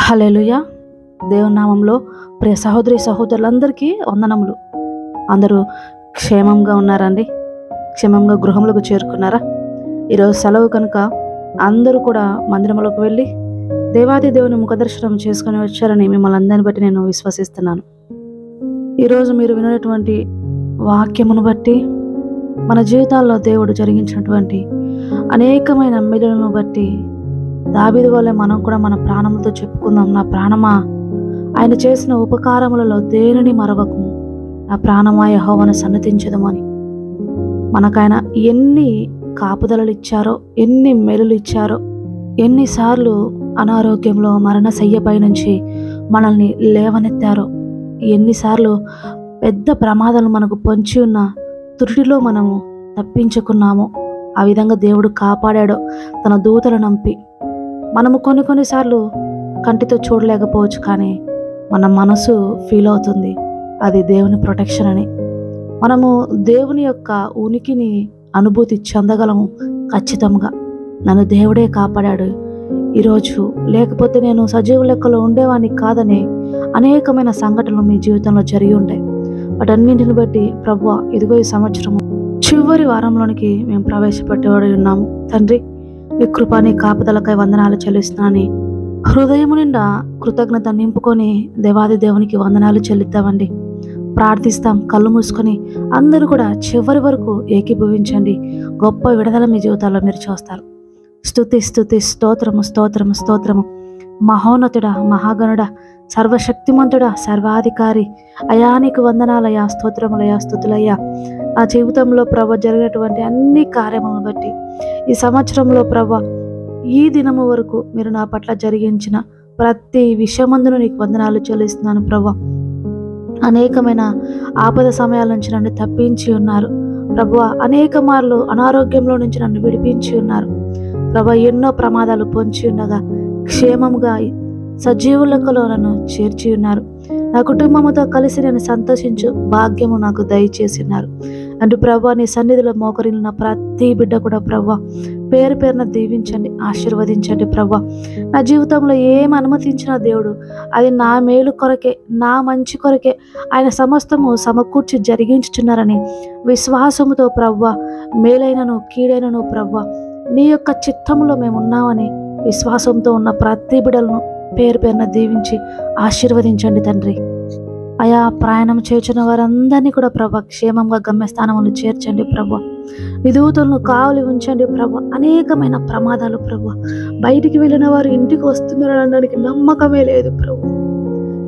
హల్లెలూయా. దేవుని నామంలో ప్రియ సహోదరి సహోదరులందరికీ వందనములు. అందరూ క్షేమంగా ఉన్నారండి? క్షేమంగా గృహములకు చేరుకున్నారా? ఈరోజు సెలవు కనుక అందరూ కూడా మందిరములకు వెళ్ళి దేవాది దేవుని ముఖదర్శనం చేసుకుని వచ్చారని మిమ్మల్ని అందరిని బట్టి నేను విశ్వసిస్తున్నాను. ఈరోజు మీరు వినటువంటి వాక్యమును బట్టి మన జీవితాల్లో దేవుడు జరిగించినటువంటి అనేకమైన మేలులను బట్టి దావీదు వలె మనం కూడా మన ప్రాణములతో చెప్పుకుందాం, నా ప్రాణమా ఆయన చేసిన ఉపకారములలో దేనిని మరవకము, నా ప్రాణమా యెహోవాను సన్నతించదము అని. మనకాయన ఎన్ని కాపుదలలు ఇచ్చారో, ఎన్ని మేలులు ఇచ్చారో, ఎన్నిసార్లు అనారోగ్యంలో మరణశయ్యపై నుంచి మనల్ని లేవనెత్తారో, ఎన్నిసార్లు పెద్ద ప్రమాదాలు మనకు పొంచి ఉన్న తుడిలో మనము తప్పించుకున్నామో, ఆ విధంగా దేవుడు కాపాడాడో తన దూతలు నంపి. మనము కొన్నిసార్లు కంటితో చూడలేకపోవచ్చు, కానీ మన మనసు ఫీల్ అవుతుంది అది దేవుని ప్రొటెక్షన్ అని. మనము దేవుని యొక్క ఉనికిని అనుభూతి చెందగలము ఖచ్చితంగా. నన్ను దేవుడే కాపాడాడు ఈరోజు, లేకపోతే నేను సజీవ లెక్కలో ఉండేవాడిని కాదని అనేకమైన సంఘటనలు మీ జీవితంలో జరిగి ఉంటాయి. వాటన్నింటిని బట్టి ప్రభువా, ఇదిగో ఈ సంవత్సరము చివరి వారంలోనికి మేము ప్రవేశపెట్టబడి ఉన్నాము. తండ్రి, నీ కృప, నీ కాపుదలకై వందనాలు చెల్లిస్తున్నానని హృదయము నిండా కృతజ్ఞత నింపుకొని దేవాది దేవునికి వందనాలు చెల్లిద్దామండి. ప్రార్థిస్తాం. కళ్ళు మూసుకొని అందరూ కూడా చివరి వరకు ఏకీభవించండి. గొప్ప విడుదల మీ జీవితాల్లో మీరు చూస్తారు. స్తుతి స్తుతి స్తోత్రము స్తోత్రము స్తోత్రము. మహోన్నతుడా, మహాగణుడా, సర్వశక్తిమంతుడా, సర్వాధికారి అయా, నీకు వందనాలయ్యా, స్తోత్రములయ్యా, స్తుతులయ్యా. ఆ జీవితంలో ప్రభ జరిగినటువంటి అన్ని కార్యములను బట్టి ఈ సంవత్సరంలో ప్రభ ఈ దినము వరకు మీరు నా పట్ల జరిగించిన ప్రతి విషయమందును నీకు వందనాలు చెల్లిస్తున్నాను ప్రభ. అనేకమైన ఆపద సమయాల నుంచి నన్ను తప్పించి ఉన్నారు ప్రభు. అనేక మార్లు అనారోగ్యంలో నుంచి నన్ను విడిపించి ఉన్నారు ప్రభ. ఎన్నో ప్రమాదాలు పొంచి ఉండగా క్షేమముగా సజీవులకలో నన్ను చేర్చి ఉన్నారు. నా కుటుంబముతో కలిసి నేను సంతోషించు భాగ్యము నాకు దయచేసినారు. అంటూ ప్రభా, నీ సన్నిధిలో మోకరిల్లిన ప్రతి బిడ్డ కూడా ప్రభా పేరు పేరున దీవించండి, ఆశీర్వదించండి ప్రభా. నా జీవితంలో ఏం అనుమతించిన దేవుడు అది నా మేలు కొరకే, నా మంచి కొరకే ఆయన సమస్తము సమకూర్చి జరిగించుచున్నారని విశ్వాసముతో ప్రభా, మేలైనను కీడైనను ప్రభా నీ యొక్క చిత్తంలో మేము ఉన్నామని విశ్వాసంతో ఉన్న ప్రతి బిడ్డలను పేరు పేరున దీవించి ఆశీర్వదించండి తండ్రి. అయా, ప్రయాణం చేర్చిన వారందరినీ కూడా ప్రభా క్షేమంగా గమ్యస్థానములు చేర్చండి ప్రభా. విధూతులను కావలి ఉంచండి ప్రభా. అనేకమైన ప్రమాదాలు ప్రభా, బయటికి వెళ్ళిన వారు ఇంటికి వస్తున్నారు అనడానికి నమ్మకమే లేదు ప్రభు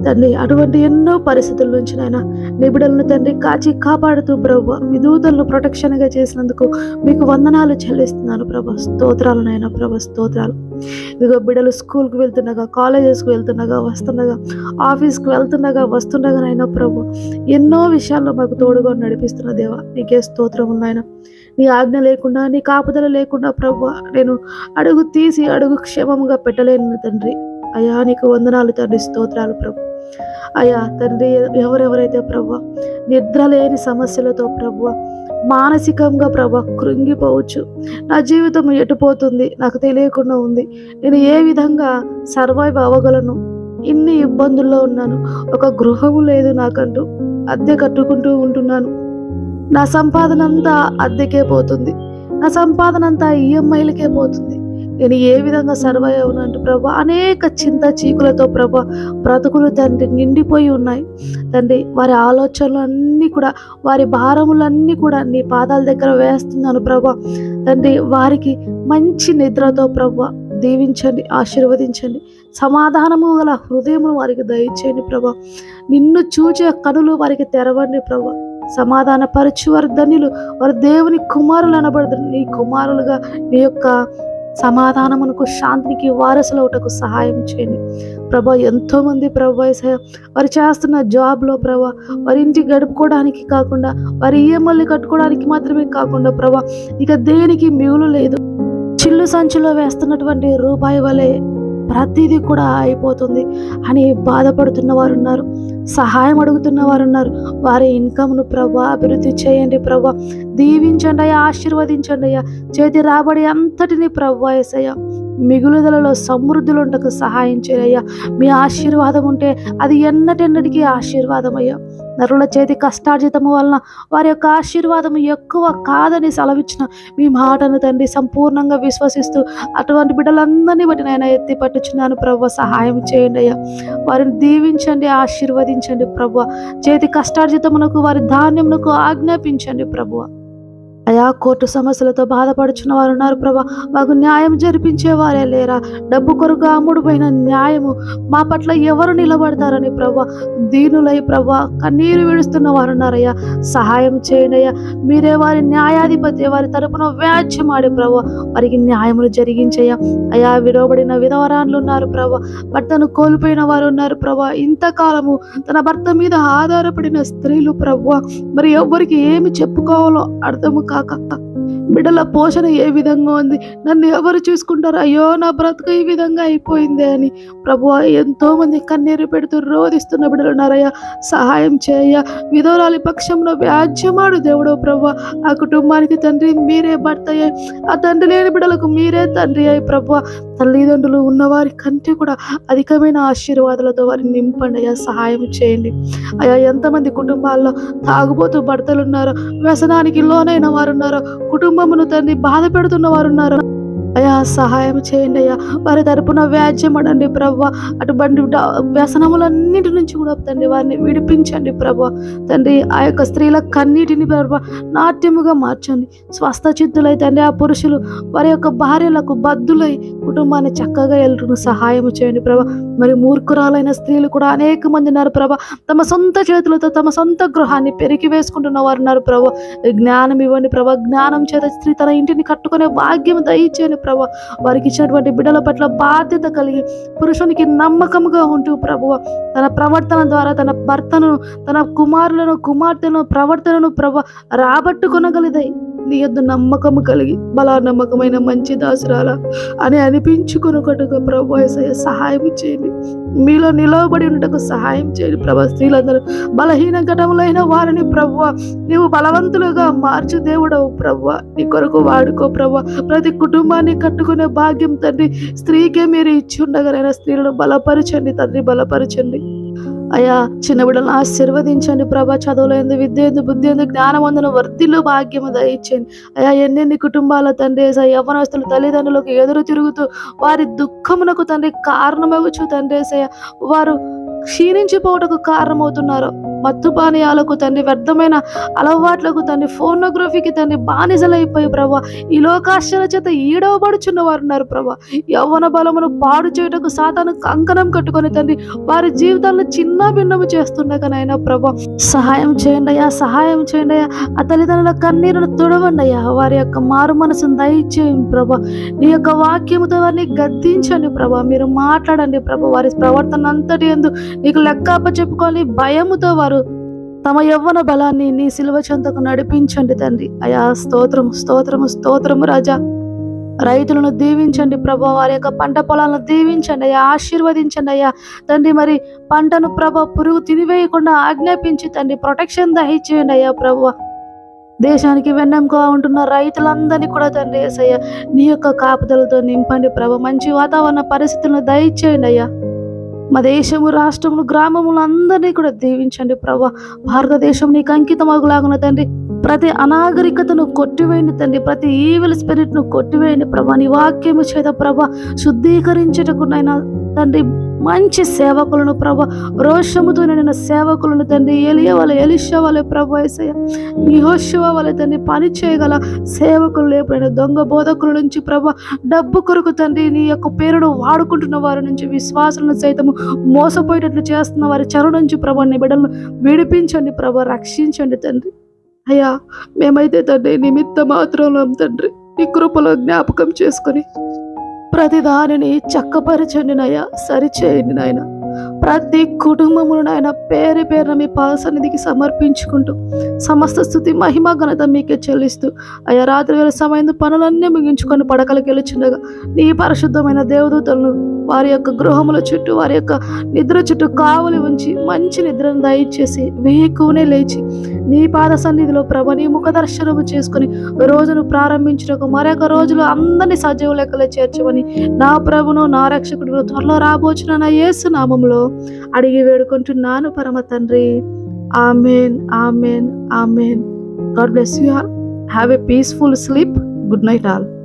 తండ్రి. అటువంటి ఎన్నో పరిస్థితుల నుంచి నాయన నీ బిడ్డలను తండ్రి కాచి కాపాడుతూ ప్రభు విధూతులను ప్రొటెక్షన్గా చేసినందుకు మీకు వందనాలు చెల్లిస్తున్నాను ప్రభా. స్తోత్రాలు నాయన ప్రభా, స్తోత్రాలు. ఇదిగో బిడ్డలు స్కూల్కి వెళ్తుండగా, కాలేజెస్కి వెళ్తుండగా, వస్తుండగా, ఆఫీస్కి వెళ్తుండగా, వస్తుండగా నాయన ప్రభు ఎన్నో విషయాల్లో మాకు తోడుగా నడిపిస్తున్న దేవా, నీకే స్తోత్రములు నాయన. నీ ఆజ్ఞ లేకుండా, నీ కాపుదల లేకుండా ప్రభు నేను అడుగు తీసి అడుగు క్షేమంగా పెట్టలేను తండ్రి. అయా, నీకు వందనాలు తండ్రి, స్తోత్రాలు ప్రభు. అయా తండ్రి, ఎవరెవరైతే ప్రభు నిద్ర లేని సమస్యలతో ప్రభు మానసికంగా ప్రభు కృంగిపోవచ్చు, నా జీవితం ఎటుపోతుంది నాకు తెలియకుండా ఉంది, నేను ఏ విధంగా సర్వైవ్ అవ్వగలను, ఇన్ని ఇబ్బందుల్లో ఉన్నాను, ఒక గృహము లేదు నాకంటూ, అద్దె కట్టుకుంటూ ఉంటున్నాను, నా సంపాదన అంతా అద్దెకే పోతుంది, నా సంపాదన అంతా ఈఎంఐలకే పోతుంది, నేను ఏ విధంగా సర్వైవ్ అవునంటూ ప్రభా అనేక చింత చీకులతో ప్రభా బ్రతుకులు తండ్రి నిండిపోయి ఉన్నాయి తండ్రి. వారి ఆలోచనలు అన్నీ కూడా, వారి భారములన్నీ కూడా నీ పాదాల దగ్గర వేస్తున్నాను ప్రభా తండ్రి. వారికి మంచి నిద్రతో ప్రభా దీవించండి, ఆశీర్వదించండి. సమాధానము గల హృదయమును వారికి దయచేయండి ప్రభా. నిన్ను చూచే కనులు వారికి తెరవండి ప్రభా. సమాధాన పరచు వారి ధన్యులు, వారి దేవుని కుమారులు అనబడదు. నీ కుమారులుగా నీ యొక్క సమాధానమునకు, శాంతికి వారసులవుటకు సహాయం చేయండి ప్రభా. ఎంతోమంది ప్రభా వారు చేస్తున్న జాబ్లో ప్రభా వారి ఇంటికి గడుపుకోవడానికి కాకుండా, వారి ఈఎంఐలు కట్టుకోవడానికి మాత్రమే కాకుండా ప్రభా ఇక దేనికి మిగులు లేదు. చిల్లు సంచులో వేస్తున్నటువంటి రూపాయి వలె ప్రతిదీ కూడా అయిపోతుంది అని బాధపడుతున్న వారు ఉన్నారు, సహాయం అడుగుతున్న వారు ఉన్నారు. వారి ఇన్కమ్ను ప్రభా అభివృద్ధి చేయండి ప్రభా, దీవించండి అయ్యా, ఆశీర్వదించండి అయ్యా. చేతి రాబడి అంతటిని ప్రభా యేసయ్య మిగులుదలలో సమృద్ధులు ఉండకు సహాయం చేయయ్యా. మీ ఆశీర్వాదం ఉంటే అది ఎన్నటెన్నటికీ ఆశీర్వాదం అయ్యా. నరుల చేతి కష్టార్జితము వలన వారి యొక్క ఆశీర్వాదం ఎక్కువ కాదని సెలవిచ్చిన మీ మాటను తండ్రి సంపూర్ణంగా విశ్వసిస్తూ అటువంటి బిడ్డలందరినీ బట్టి నేను ఎత్తి పట్టుచున్నాను ప్రభు. సహాయం చేయండి అయ్యా, వారిని దీవించండి, ఆశీర్వదించండి ప్రభు. చేతి కష్టార్జితమునకు వారి ధాన్యమునకు ఆజ్ఞాపించండి ప్రభు. అయా కోర్టు సమస్యలతో బాధపడుచున్న వారు ఉన్నారు ప్రభా, మాకు న్యాయం జరిపించేవారే లేరా? డబ్బు కొరకు అమ్ముడుపోయిన న్యాయము మా పట్ల ఎవరు నిలబడతారని ప్రభా దీనులై ప్రభా కన్నీరు విడుస్తున్న వారు ఉన్నారయ్యా. సహాయం చేయండి అయ్యా, మీరే వారి న్యాయాధిపతి, వారి తరపున వ్యాజ్యమాడి ప్రభా వారికి న్యాయములు జరిగించయ్యా. అయా విడవబడిన విధవరాన్లు ఉన్నారు ప్రభా, భర్తను కోల్పోయిన వారు ఉన్నారు ప్రభా, ఇంతకాలము తన భర్త మీద ఆధారపడిన స్త్రీలు ప్రభా, మరి ఎవరికి ఏమి చెప్పుకోవాలో అర్థము కాక బిడ్డల పోషణ ఏ విధంగా ఉంది, నన్ను ఎవరు చూసుకుంటారు, అయ్యో నా బ్రతుకు ఈ విధంగా అయిపోయింది అని ప్రభువా ఎంతో మంది కన్నీరు పెడుతూ రోధిస్తున్న బిడ్డలు ఉన్నారయ్యా. సహాయం చేయ, విధవరాలి పక్షంలో వ్యాజ్యమాడు దేవుడు ప్రభువా. ఆ కుటుంబానికి తండ్రి మీరే భర్త అయ్యాయి, ఆ తండ్రి లేని బిడ్డలకు మీరే తండ్రి అయ్యి ప్రభువా. తల్లిదండ్రులు ఉన్నవారి కంటే కూడా అధికమైన ఆశీర్వాదాలతో వారిని నింపండి అయ్యా. సహాయం చేయండి అయ్యా. ఎంతమంది కుటుంబాల్లో తాగుబోతూ భర్తలు ఉన్నారో, వ్యసనానికి లోనైన వారు ఉన్నారో, కుటుంబమును తండ్రి బాధ పెడుతున్న వారు ఉన్నారు అయ్యా. సహాయం చేయండి అయ్యా, వారి తరపున వ్యాజ్యం అడండి ప్రభా. అటువంటి వ్యసనములన్నిటి నుంచి కూడా తండ్రి వారిని విడిపించండి ప్రభా. తండ్రి ఆ యొక్క స్త్రీల కన్నీటిని ప్రభా నాట్యముగా మార్చండి. స్వస్థ చిత్తులై తండ్రి ఆ పురుషులు వారి యొక్క భార్యలకు బద్దులై కుటుంబాన్ని చక్కగా ఎల్లును సహాయం చేయండి ప్రభా. మరి మూర్ఖురాలైన స్త్రీలు కూడా అనేక మంది ఉన్నారు ప్రభా, తమ సొంత చేతులతో తమ సొంత గృహాన్ని పెరికి వేసుకుంటున్న వారు ఉన్నారు ప్రభా. జ్ఞానం ఇవ్వండి ప్రభా, జ్ఞానం చేత స్త్రీ తన ఇంటిని కట్టుకునే భాగ్యం దయచేయండి ప్రభా. వారికి ఇచ్చినటువంటి బిడ్డల పట్ల బాధ్యత కలిగి పురుషునికి నమ్మకంగా ఉంటూ ప్రభువ తన ప్రవర్తన ద్వారా తన భర్తను, తన కుమారులను, కుమార్తెను ప్రవర్తనను ప్రభు రాబట్టుకొనగలిదాయి. నీ యొద్ద నమ్మకము కలిగి బలా నమ్మకమైన మంచి దాసురాల అని అనిపించుకొనుకట్టుగా ప్రభు యేసయ్య సహాయం చేయండి. మీలో నిలవబడి ఉండటకు సహాయం చేయండి ప్రభా. స్త్రీలందరూ బలహీన ఘటములైన వారిని ప్రభువ నీవు బలవంతులుగా మార్చు దేవుడవు ప్రభువ. నీ కొరకు వాడుకో ప్రభువ. ప్రతి కుటుంబాన్ని కట్టుకునే భాగ్యం తండ్రి స్త్రీకే మీరు ఇచ్చి ఉండగలైన స్త్రీలను బలపరచండి తండ్రి, బలపరచండి అయ్యా. చిన్న బిడ్డలను ఆశీర్వదించండి ప్రభా. చదువులో ఎందు, విద్య ఎందు, బుద్ధి ఎందు, జ్ఞానమందును వర్ధిల్లు భాగ్యము దయచేయండి అయ్యా. ఎన్నెన్ని కుటుంబాల తండ్రి యవ్వనస్తులు తల్లిదండ్రులకు ఎదురు తిరుగుతూ వారి దుఃఖమునకు తండ్రి కారణమవచ్చు తండ్రి వారు క్షీణించిపోవటకు కారణమవుతున్నారు. మత్తు పానీయాలకు తండ్రి, వ్యర్థమైన అలవాట్లకు తండ్రి, ఫోర్నోగ్రఫీకి తండ్రి బానిసలైపోయి ప్రభా ఈ లోకాశల చేత ఈడవబడుచున్న వారు ఉన్నారు ప్రభా. యవ్వన బలమును పాడు చేయుటకు సాతాను కంకణం కట్టుకొని తండ్రి వారి జీవితాలను చిన్న భిన్నము చేస్తుండగానైనా ప్రభా సహాయం చేయండి అయ్యా, సహాయం చేయండి అయ్యా. ఆ తల్లిదండ్రుల కన్నీరును తుడవండి అయ్యా. వారి యొక్క మారు మనసును దయచేయండి ప్రభా. నీ యొక్క వాక్యముతో వారిని గద్దించండి ప్రభా. మీరు మాట్లాడండి ప్రభా. వారి ప్రవర్తన అంతటి యందు నీకు లెక్క అప్పచెప్పుకొని భయముతో వారు తమ యవ్వన బలాన్ని నీ సిలువ చెంతకు నడిపించండి తండ్రి అయా. స్తోత్రము స్తోత్రము స్తోత్రము రాజా. రైతులను దీవించండి ప్రభా. వారి యొక్క పంట పొలాలను దీవించండి అయ్యా, ఆశీర్వదించండి అయ్యా తండ్రి. మరి పంటను ప్రభా పురుగు తినివేయకుండా ఆజ్ఞాపించి తండ్రి ప్రొటెక్షన్ దయచేయండి అయ్యా ప్రభా. దేశానికి వెన్నెముకగా ఉంటున్న రైతులందరినీ కూడా తండ్రి యేసయ్య నీ యొక్క కాపుదలతో నింపండి ప్రభా. మంచి వాతావరణ పరిస్థితులను దయచేయండి అయ్యా. మా దేశము, రాష్ట్రములు, గ్రామములు అందరినీ కూడా దీవించండి ప్రభా. భారతదేశం నీకు అంకితం అగులాగున తండ్రి. ప్రతి అనాగరికతను కొట్టివేయండి తండ్రి. ప్రతి ఈవిల్ స్పిరిట్ ను కొట్టివేయండి ప్రభా. నీ వాక్యము చేత ప్రభా శుద్ధీకరించుటకునైనా తండ్రి మంచి సేవకులను ప్రభా, రోషముతో నిండిన సేవకులను తండ్రి, ఎలియా వలె, ఎలీషా వలె ప్రభా యేసయ్య, యెహోషువ వలె తండ్రి పని చేయగల సేవకులు లేపడిన దొంగ బోధకుల నుంచి ప్రభా, డబ్బు కొరకు తండ్రి నీ యొక్క పేరును వాడుకుంటున్న వారి నుంచి, విశ్వాసులను సైతము మోసపోయేటట్లు చేస్తున్న వారి చెర నుంచి ప్రభా నీ బిడ్డలను విడిపించండి ప్రభా, రక్షించండి తండ్రి అయ్యా. మేమైతే తండ్రి నిమిత్త మాత్రంలో తండ్రి నీ కృపలో జ్ఞాపకం చేసుకొని ప్రతి దానిని చక్కపరచండి నాయన, సరిచేయండి నాయన. ప్రతి కుటుంబమును నాయన పేరు పేరున మీ పాద సన్నిధికి సమర్పించుకుంటూ సమస్త స్తుతి మహిమ ఘనత మీకే చెల్లిస్తూ అయ్యా రాత్రి వేళ సమయం పనులన్నీ ముగించుకొని పడకలకు వెళ్ళుచుండగా నీ పరిశుద్ధమైన దేవదూతలను వారి యొక్క గృహముల చుట్టూ వారి యొక్క నిద్ర చుట్టూ కావలి ఉంచి మంచి నిద్రను దయచేసి వేకువనే లేచి నీ పాద సన్నిధిలో ప్రభ నీ ముఖ దర్శనము చేసుకుని రోజును ప్రారంభించడానికి మరొక రోజులో అందరినీ సజీవ లెక్కలో చేర్చమని నా ప్రభును నా రక్షకుడు త్వరలో రాబోచున్న నా యేసు నామములో అడిగి వేడుకుంటున్నాను పరమ తండ్రి. Amen, amen, amen. God bless you all. Have a peaceful sleep. Good night all.